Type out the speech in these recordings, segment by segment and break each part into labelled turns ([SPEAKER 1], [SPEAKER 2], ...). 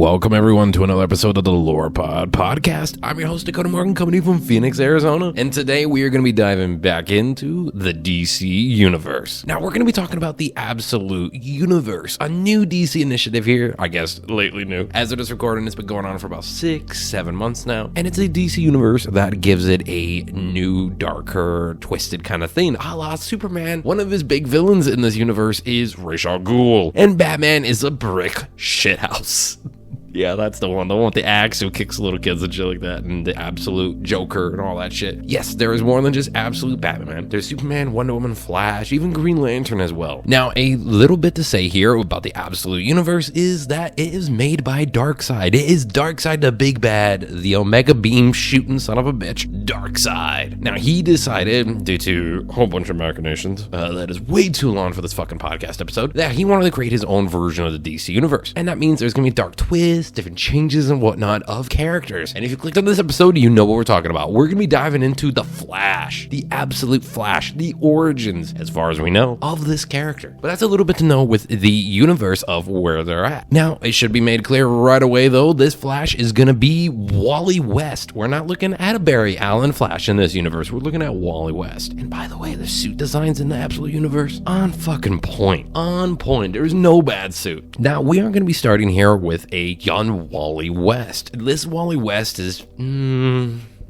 [SPEAKER 1] Welcome everyone to another episode of the Lore Pod Podcast. I'm your host, Dakota Morgan, coming to you from Phoenix, Arizona. And today we are going to be diving back into the DC Universe. Now we're going to be talking about the Absolute Universe, a new DC initiative here, I guess lately new. As it is recording, it's been going on for about 6-7 months now. And it's a DC Universe that gives it a new, darker, twisted kind of thing. A la Superman, one of his big villains in this universe is Ra's al Ghul. And Batman is a brick shithouse. Yeah, that's the one with the axe who kicks little kids and shit like that, and the absolute Joker and all that shit. Yes, there is more than just absolute Batman. There's Superman, Wonder Woman, Flash, even Green Lantern as well. Now, a little bit to say here about the Absolute Universe is that it is made by Darkseid. It is Darkseid, the big bad, the Omega Beam shooting son of a bitch, Darkseid. Now, he decided, due to a whole bunch of machinations, that is way too long for this fucking podcast episode, that he wanted to create his own version of the DC Universe. And that means there's gonna be dark twists, different changes and whatnot of characters. And if you clicked on this episode, you know what we're talking about. We're gonna be diving into the Flash, the absolute Flash, the origins, as far as we know, of this character. But that's a little bit to know with the universe of where they're at. Now, it should be made clear right away, though, this Flash is gonna be Wally West. We're not looking at a Barry Allen Flash in this universe. We're looking at Wally West. And by the way, the suit designs in the Absolute Universe, on fucking point. On point. There's no bad suit. Now, we are gonna be starting here with a young Wally West. This Wally West is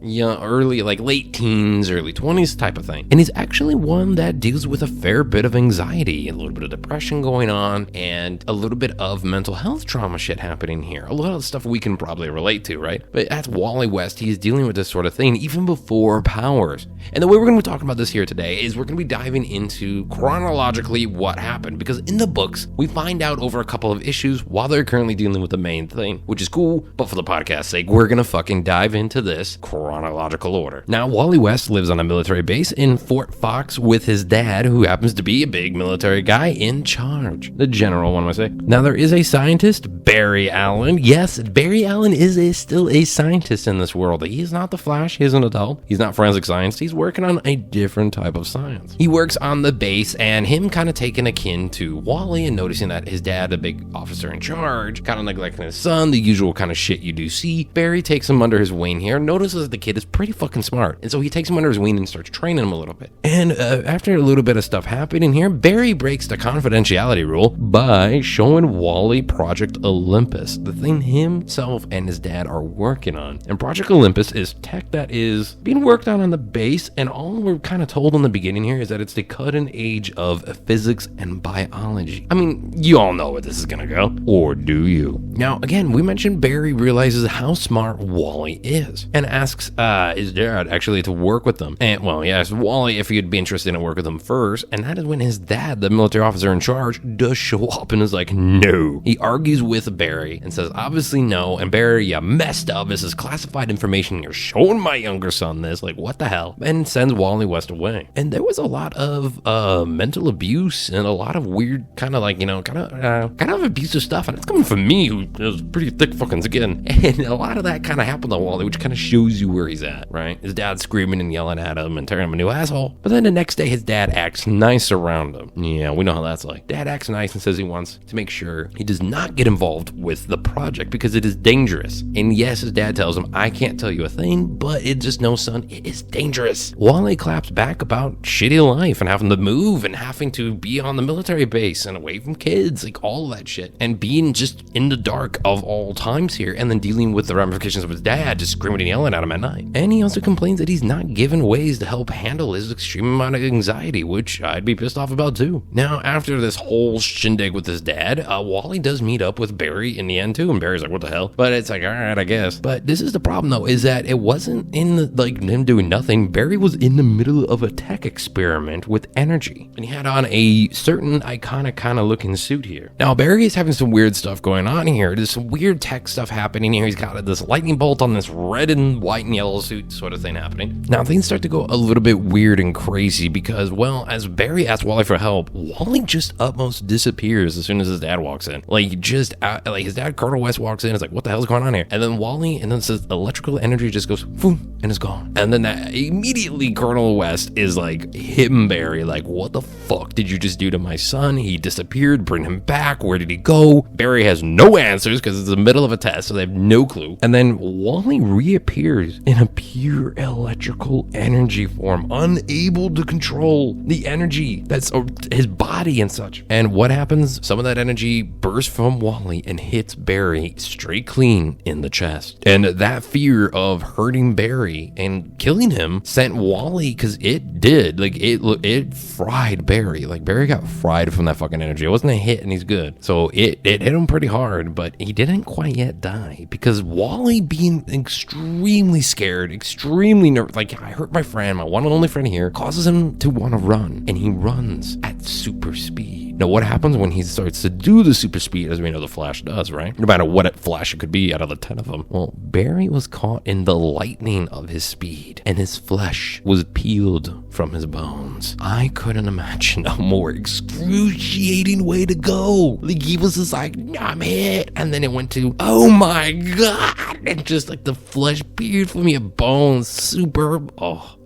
[SPEAKER 1] early, like late teens, early 20s type of thing. And he's actually one that deals with a fair bit of anxiety, a little bit of depression going on, and a little bit of mental health trauma shit happening here. A lot of stuff we can probably relate to, right? But that's Wally West. He's dealing with this sort of thing even before powers. And the way we're going to be talking about this here today is we're going to be diving into chronologically what happened, because in the books, we find out over a couple of issues while they're currently dealing with the main thing, which is cool, but for the podcast's sake, we're going to fucking dive into this chronological order. Now, Wally West lives on a military base in Fort Fox with his dad, who happens to be a big military guy in charge. The general, one might say. Now, there is a scientist, Barry Allen. Yes, Barry Allen is still a scientist in this world. He is not the Flash. He's an adult. He's not forensic science. He's working on a different type of science. He works on the base, and him kind of taking a kin to Wally and noticing that his dad, the big officer in charge, kind of neglecting his son, the usual kind of shit you do see. Barry takes him under his wing here, notices the kid is pretty fucking smart, and so he takes him under his wing and starts training him a little bit. And after a little bit of stuff happening here, Barry breaks the confidentiality rule by showing Wally Project Olympus, the thing himself and his dad are working on. And Project Olympus is tech that is being worked on the base, and all we're kind of told in the beginning here is that it's the cutting edge of physics and biology. I mean, you all know where this is gonna go, or do you? Now, again, we mentioned Barry realizes how smart Wally is and asks his dad actually to work with them. And well, he asked Wally if he'd be interested in work with them first, and that is when his dad, the military officer in charge, does show up and is like, no. He argues with Barry and says, obviously no, and Barry, you messed up. This is classified information. You're showing my younger son this. Like, what the hell? And sends Wally West away. And there was a lot of mental abuse and a lot of weird kind of like, kind of abusive stuff. And it's coming from me, who has pretty thick fucking skin. And a lot of that kind of happened to Wally, which kind of shows you where he's at, right? His dad's screaming and yelling at him and tearing him a new asshole. But then the next day, his dad acts nice around him. Yeah, we know how that's like. Dad acts nice and says he wants to make sure he does not get involved with the project because it is dangerous. And yes, his dad tells him, I can't tell you a thing, but it just no, son, it is dangerous. Wally claps back about shitty life and having to move and having to be on the military base and away from kids, like all of that shit. And being just in the dark of all times here, and then dealing with the ramifications of his dad just screaming and yelling at him at night. And he also complains that he's not given ways to help handle his extreme amount of anxiety, which I'd be pissed off about too. Now, after this whole shindig with his dad, Wally does meet up with Barry in the end too, and Barry's like, what the hell? But it's like, all right, I guess. But this is the problem though, is that it wasn't in the, like him doing nothing. Barry was in the middle of a tech experiment with energy, and he had on a certain iconic kind of looking suit here. Now, Barry is having some weird stuff going on here. There's some weird tech stuff happening here. He's got this lightning bolt on this red and white and yellow suit sort of thing happening. Now, things start to go a little bit weird and crazy because, well, as Barry asks Wally for help, Wally just utmost disappears as soon as his dad walks in. Like, just his dad, Colonel West, walks in. It's like, what the hell's going on here? And then Wally, and then says electrical energy just goes boom and is gone. And then that immediately Colonel West is like hitting Barry, like, what the fuck did you just do to my son? He disappeared. Bring him back. Where did he go? Barry has no answers because it's the middle of a test, so they have no clue. And then Wally reappears in a pure electrical energy form, unable to control the energy that's his body and such. And what happens? Some of that energy bursts from Wally and hits Barry straight clean in the chest. And that fear of hurting Barry and killing him sent Wally, because it did, like, it fried Barry. Like, Barry got fried from that fucking energy. It wasn't a hit and he's good. So it hit him pretty hard, but he didn't quite yet die, because Wally, being extremely scared, extremely nervous, like, I hurt my friend, my one and only friend here, causes him to want to run, and he runs at super speed. Now, what happens when he starts to do the super speed, as we know the Flash does, right? No matter what Flash it could be out of the 10 of them. Well, Barry was caught in the lightning of his speed, and his flesh was peeled from his bones. I couldn't imagine a more excruciating way to go. Like, he was just like, I'm hit, and then it went to, oh my god, and just like the flesh peeled from your bones. Superb. Oh.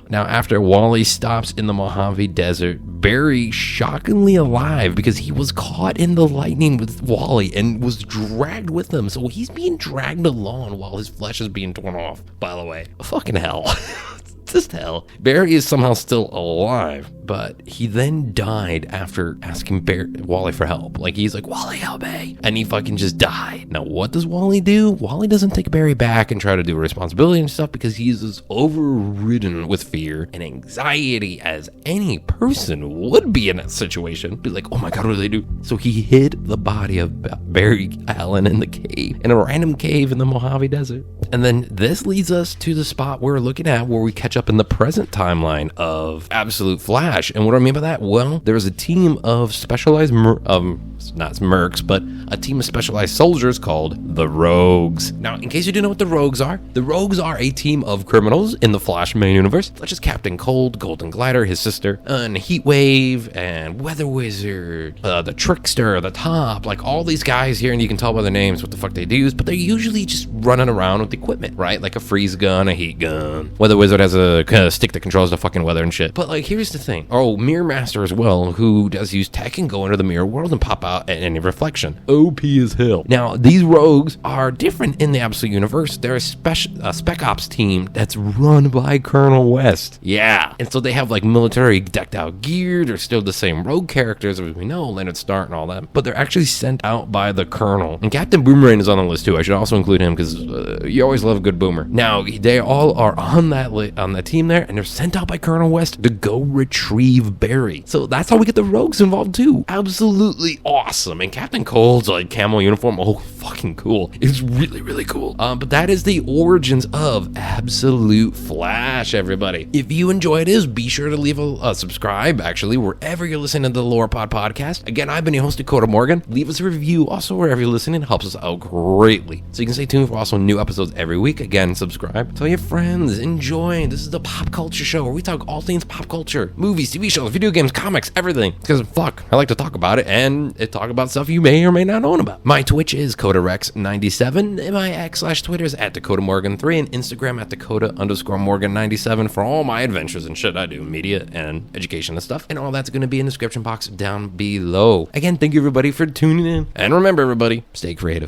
[SPEAKER 1] Now, after Wally stops in the Mojave Desert, Barry, shockingly alive, because he was caught in the lightning with Wally and was dragged with him. So he's being dragged along while his flesh is being torn off, by the way. Fucking hell. Just hell. Barry is somehow still alive, but he then died after asking Wally for help. Like, he's like, Wally, help me. And he fucking just died. Now, what does Wally do? Wally doesn't take Barry back and try to do responsibility and stuff, because he's as overridden with fear and anxiety as any person would be in that situation. Be like, oh my god, what do they do? So he hid the body of Barry Allen in the cave, in a random cave in the Mojave Desert. And then this leads us to the spot we're looking at, where we catch up in the present timeline of Absolute Flash. And what do I mean by that? Well, there's a team of specialized not mercs, but a team of specialized soldiers called the Rogues. Now, in case you didn't know what the Rogues are a team of criminals in the Flash main universe, such as Captain Cold, Golden Glider, his sister, and Heatwave, and Weather Wizard, the Trickster, the Top, like all these guys here, and you can tell by their names what the fuck they do, but they're usually just running around with equipment, right? Like a freeze gun, a heat gun. Weather Wizard has a stick that controls the fucking weather and shit. But like, here's the thing. Oh, Mirror Master as well, who does use tech and go into the mirror world and pop out at any reflection. OP as hell. Now, these Rogues are different in the Absolute Universe. They're a Spec Ops team that's run by Colonel West. Yeah. And so they have like military decked out gear. They're still the same Rogue characters as we know, Leonard Starr and all that. But they're actually sent out by the Colonel. And Captain Boomerang is on the list too. I should also include him, because you always love a good Boomer. Now, they all are on that team there, and they're sent out by Colonel West to go retrieve Barry. So that's how we get the Rogues involved too. Absolutely awesome. And Captain Cold's like camo uniform, oh fucking cool. It's really, really cool. But that is the origins of Absolute Flash, everybody. If you enjoyed this, be sure to leave a subscribe, actually, wherever you're listening to the Lore Pod podcast. Again, I've been your host, Dakota Morgan. Leave us a review also wherever you're listening. It helps us out greatly. So you can stay tuned for also new episodes every week. Again, subscribe. Tell your friends. Enjoy. This is the pop culture show where we talk all things pop culture. Movies, TV shows, video games, comics, everything. Because fuck, I like to talk about it and talk about stuff you may or may not know about. My Twitch is CodaRex97, and my X/Twitter is at DakotaMorgan3, and Instagram at Dakota_Morgan97 for all my adventures and shit I do, media and education and stuff. And all that's going to be in the description box down below. Again, thank you everybody for tuning in. And remember everybody, stay creative.